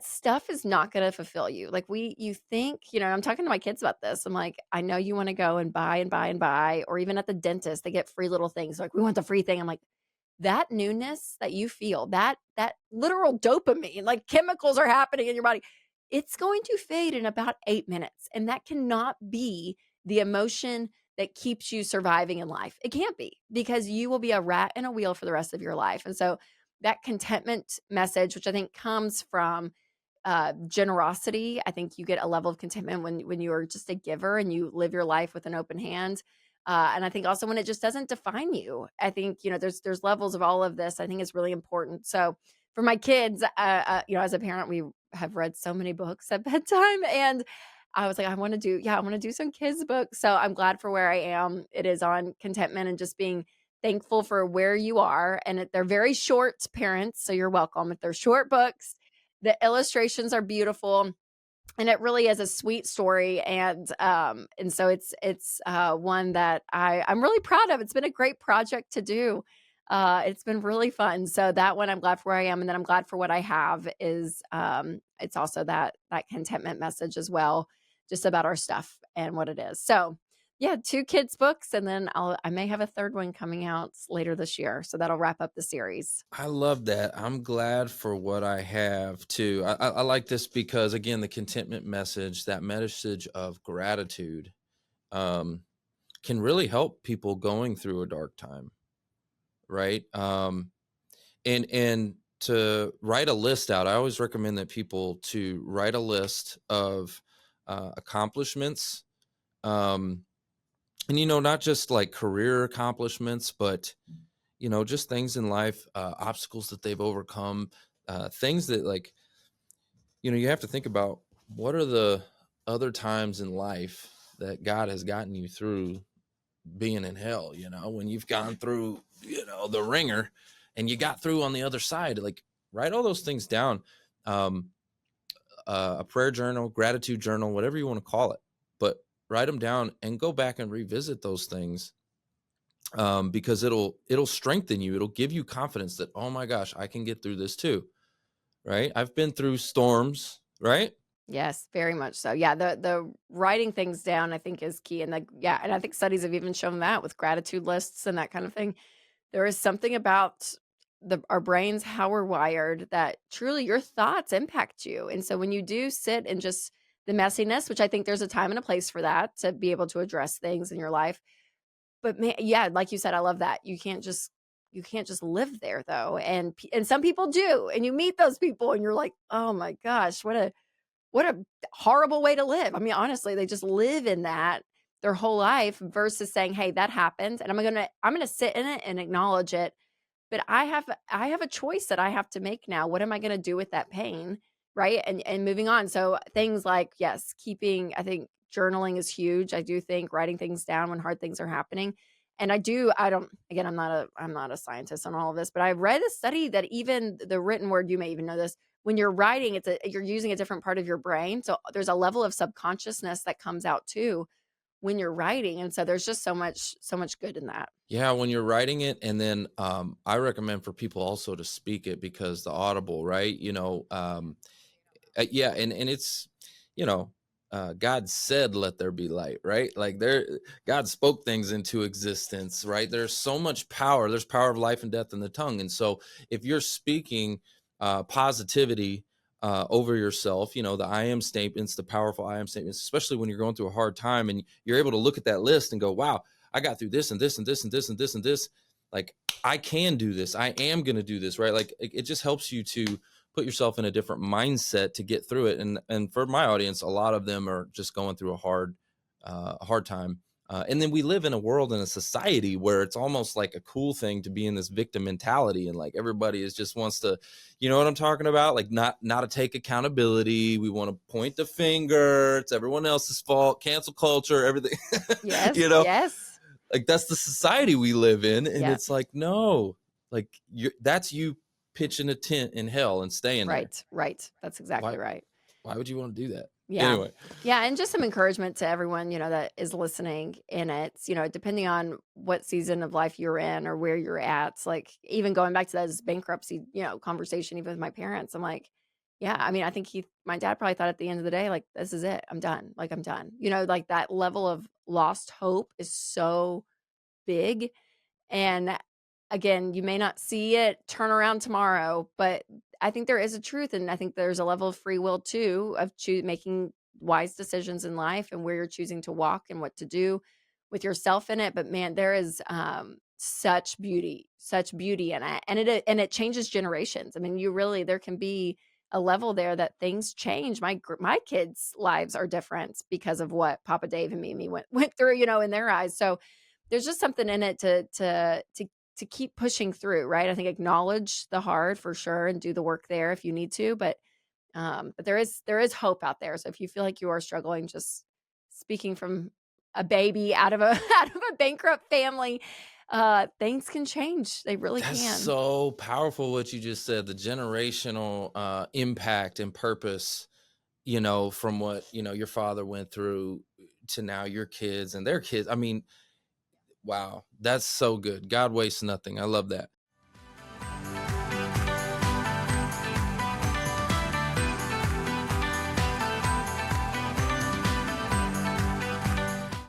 Stuff is not gonna fulfill you. Like, you think, I'm talking to my kids about this. I'm like, "I know you wanna go and buy and buy and buy," or even at the dentist, they get free little things, like, "We want the free thing." I'm like, "That newness that you feel, that literal dopamine, like, chemicals are happening in your body, it's going to fade in about 8 minutes, and that cannot be the emotion that keeps you surviving in life. It can't be, because you will be a rat in a wheel for the rest of your life." And so, that contentment message, which I think comes from generosity. I think you get a level of contentment when you are just a giver and you live your life with an open hand. And I think also when it just doesn't define you. I think there's levels of all of this. I think it's really important. So for my kids, as a parent, we have read so many books at bedtime, and I was like, I want to do some kids books. So I'm glad for where I am. It is on contentment and just being thankful for where you are. And they're very short, parents, so you're welcome. If they're short books, the illustrations are beautiful, and it really is a sweet story, and so it's one that I'm really proud of. It's been a great project to do. It's been really fun. So that one, I'm glad for where I am, and then I'm glad for what I have is, it's also that contentment message as well, just about our stuff and what it is. So, yeah, 2 kids books, and then I may have a 3rd one coming out later this year, so that'll wrap up the series. I love that. I'm glad for what I have too. I like this because again, the contentment message, that message of gratitude, um, can really help people going through a dark time, right? And to write a list out, I always recommend that people to write a list of accomplishments, um, and not just like career accomplishments, but just things in life, obstacles that they've overcome, things that like, you have to think about what are the other times in life that God has gotten you through being in hell, when you've gone through, the ringer and you got through on the other side, like write all those things down. Um, a prayer journal, gratitude journal, whatever you want to call it, but write them down and go back and revisit those things, because it'll strengthen you. It'll give you confidence that, oh my gosh, I can get through this too. Right? I've been through storms. Right? Yes, very much so. Yeah, the writing things down, I think, is key, and and I think studies have even shown that with gratitude lists and that kind of thing. There is something about our brains, how we're wired, that truly your thoughts impact you. And so when you do sit in just the messiness, which I think there's a time and a place for that to be able to address things in your life. But yeah, like you said, I love that. You can't just live there though. And some people do. And you meet those people and you're like, "Oh my gosh, what a horrible way to live." I mean, honestly, they just live in that their whole life versus saying, "Hey, that happened, and I'm gonna sit in it and acknowledge it, but I have a choice that I have to make now. What am I gonna do with that pain?" Right? And moving on. So things like, yes, I think journaling is huge. I do think writing things down when hard things are happening. And I don't, again, I'm not a scientist on all of this, but I read a study that even the written word, you may even know this, when you're writing, you're using a different part of your brain. So there's a level of subconsciousness that comes out too when you're writing. And so there's just so much good in that. Yeah, when you're writing it, and then I recommend for people also to speak it because the audible, right? Yeah, and it's you know God said, "Let there be light," right? Like God spoke things into existence, right? There's so much power. There's power of life and death in the tongue, and so if you're speaking positivity over yourself, the I am statements, the powerful I am statements, especially when you're going through a hard time, and you're able to look at that list and go, "Wow, I got through this and this and this and this and this and this. Like I can do this. I am going to do this," right? Like it just helps you to put yourself in a different mindset to get through it. And for my audience, a lot of them are just going through a hard time. And then we live in a world and a society where it's almost like a cool thing to be in this victim mentality, and like everybody is just wants to, you know what I'm talking about? Like not to take accountability. We want to point the finger. It's everyone else's fault. Cancel culture, everything. Yes, you know, yes. like that's the society we live in, and Yeah. it's like no, like that's you pitching a tent in hell and staying there. Right, right. That's why exactly right. why would you want to do that Yeah. anyway? Yeah, and just some encouragement to everyone, that is listening in it, depending on what season of life you're in or where you're at. Like, even going back to that bankruptcy, conversation even with my parents, I'm like, Yeah, I mean, I think he my dad probably thought at the end of the day, like, "This is it. I'm done. Like, I'm done." You know, like, that level of lost hope is so big, and again, you may not see it turn around tomorrow, but I think there is a truth, and I think there's a level of free will too of making wise decisions in life and where you're choosing to walk and what to do with yourself in it. But man, there is such beauty in it, and it changes generations. I mean, you really there can be a level there that things change. My kids' lives are different because of what Papa Dave and Mimi went through, you know, in their eyes. So there's just something in it to keep pushing through, right? I think acknowledge the hard for sure and do the work there if you need to, but there is hope out there. So if you feel like you are struggling, just speaking from a baby out of a out of a bankrupt family, things can change. They really That's can. so powerful what you just said, the generational impact and purpose, from what, your father went through to now your kids and their kids. I mean, wow, that's so good. God wastes nothing. I love that.